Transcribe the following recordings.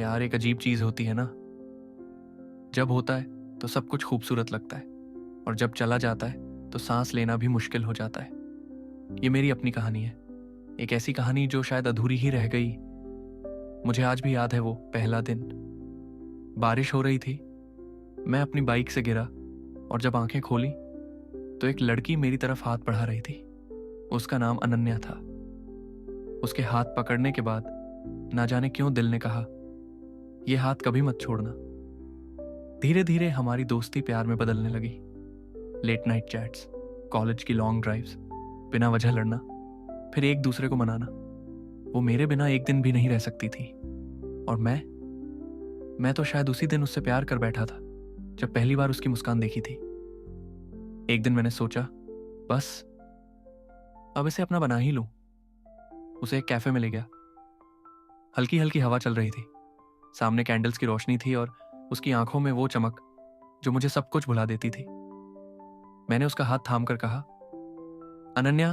प्यार एक अजीब चीज होती है ना। जब होता है तो सब कुछ खूबसूरत लगता है, और जब चला जाता है तो सांस लेना भी मुश्किल हो जाता है। ये मेरी अपनी कहानी है, एक ऐसी कहानी जो शायद अधूरी ही रह गई। मुझे आज भी याद है वो पहला दिन। बारिश हो रही थी, मैं अपनी बाइक से गिरा और जब आंखें खोली तो एक लड़की मेरी तरफ हाथ बढ़ा रही थी। उसका नाम अनन्या था। उसके हाथ पकड़ने के बाद ना जाने क्यों दिल ने कहा, ये हाथ कभी मत छोड़ना। धीरे धीरे हमारी दोस्ती प्यार में बदलने लगी। लेट नाइट चैट्स, कॉलेज की लॉन्ग ड्राइव्स, बिना वजह लड़ना, फिर एक दूसरे को मनाना। वो मेरे बिना एक दिन भी नहीं रह सकती थी, और मैं तो शायद उसी दिन उससे प्यार कर बैठा था जब पहली बार उसकी मुस्कान देखी थी। एक दिन मैंने सोचा, बस अब इसे अपना बना ही लूं। उसे एक कैफे में ले गया। हल्की हल्की हवा चल रही थी, सामने कैंडल्स की रोशनी थी और उसकी आंखों में वो चमक जो मुझे सब कुछ भुला देती थी। मैंने उसका हाथ थाम कर कहा, अनन्या,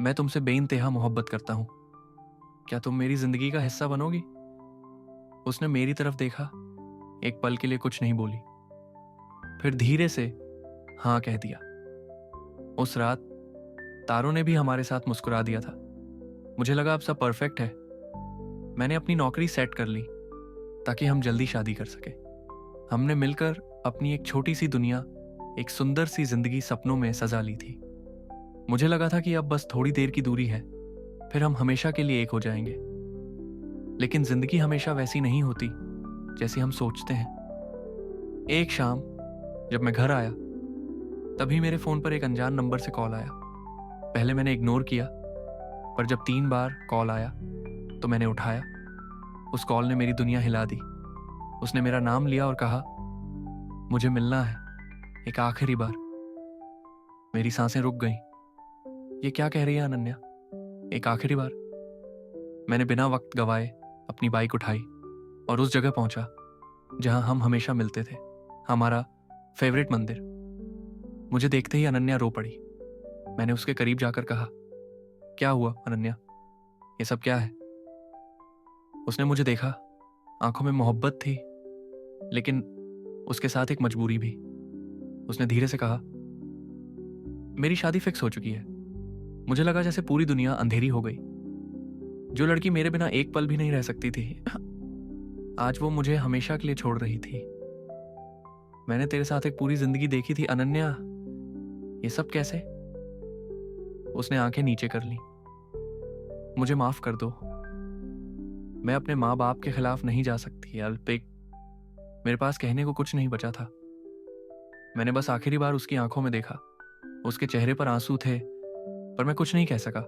मैं तुमसे बेइंतहा मोहब्बत करता हूं, क्या तुम मेरी जिंदगी का हिस्सा बनोगी? उसने मेरी तरफ देखा, एक पल के लिए कुछ नहीं बोली, फिर धीरे से हाँ कह दिया। उस रात तारों ने भी हमारे साथ मुस्कुरा दिया था। मुझे लगा अब सब परफेक्ट है। मैंने अपनी नौकरी सेट कर ली ताकि हम जल्दी शादी कर सके। हमने मिलकर अपनी एक छोटी सी दुनिया, एक सुंदर सी जिंदगी सपनों में सजा ली थी। मुझे लगा था कि अब बस थोड़ी देर की दूरी है, फिर हम हमेशा के लिए एक हो जाएंगे। लेकिन जिंदगी हमेशा वैसी नहीं होती जैसी हम सोचते हैं। एक शाम जब मैं घर आया, तभी मेरे फोन पर एक अनजान नंबर से कॉल आया। पहले मैंने इग्नोर किया, पर जब 3 बार कॉल आया तो मैंने उठाया। उस कॉल ने मेरी दुनिया हिला दी। उसने मेरा नाम लिया और कहा, मुझे मिलना है, एक आखिरी बार। मेरी सांसें रुक गईं। ये क्या कह रही है अनन्या? एक आखिरी बार? मैंने बिना वक्त गवाए अपनी बाइक उठाई और उस जगह पहुंचा जहां हम हमेशा मिलते थे, हमारा फेवरेट मंदिर। मुझे देखते ही अनन्या रो पड़ी। मैंने उसके करीब जाकर कहा, क्या हुआ अनन्या, ये सब क्या है? उसने मुझे देखा, आंखों में मोहब्बत थी, लेकिन उसके साथ एक मजबूरी भी। उसने धीरे से कहा, मेरी शादी फिक्स हो चुकी है। मुझे लगा जैसे पूरी दुनिया अंधेरी हो गई। जो लड़की मेरे बिना एक पल भी नहीं रह सकती थी, आज वो मुझे हमेशा के लिए छोड़ रही थी। मैंने तेरे साथ एक पूरी जिंदगी देखी थी अनन्या, ये सब कैसे? उसने आंखें नीचे कर ली। मुझे माफ कर दो, मैं अपने माँ बाप के खिलाफ नहीं जा सकती अल्पिक। मेरे पास कहने को कुछ नहीं बचा था। मैंने बस आखिरी बार उसकी आंखों में देखा। उसके चेहरे पर आंसू थे, पर मैं कुछ नहीं कह सका।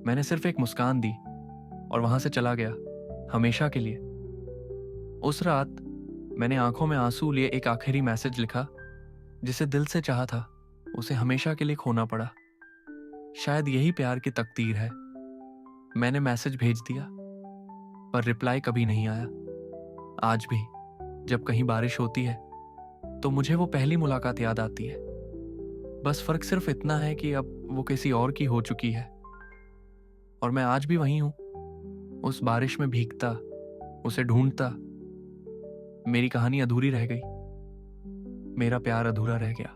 मैंने सिर्फ एक मुस्कान दी और वहां से चला गया, हमेशा के लिए। उस रात मैंने आंखों में आंसू लिए एक आखिरी मैसेज लिखा, जिसे दिल से चाहा था उसे हमेशा के लिए खोना पड़ा। शायद यही प्यार की तकदीर है। मैंने मैसेज भेज दिया, पर रिप्लाई कभी नहीं आया। आज भी जब कहीं बारिश होती है तो मुझे वो पहली मुलाकात याद आती है। बस फर्क सिर्फ इतना है कि अब वो किसी और की हो चुकी है, और मैं आज भी वहीं हूं, उस बारिश में भीगता, उसे ढूंढता। मेरी कहानी अधूरी रह गई, मेरा प्यार अधूरा रह गया।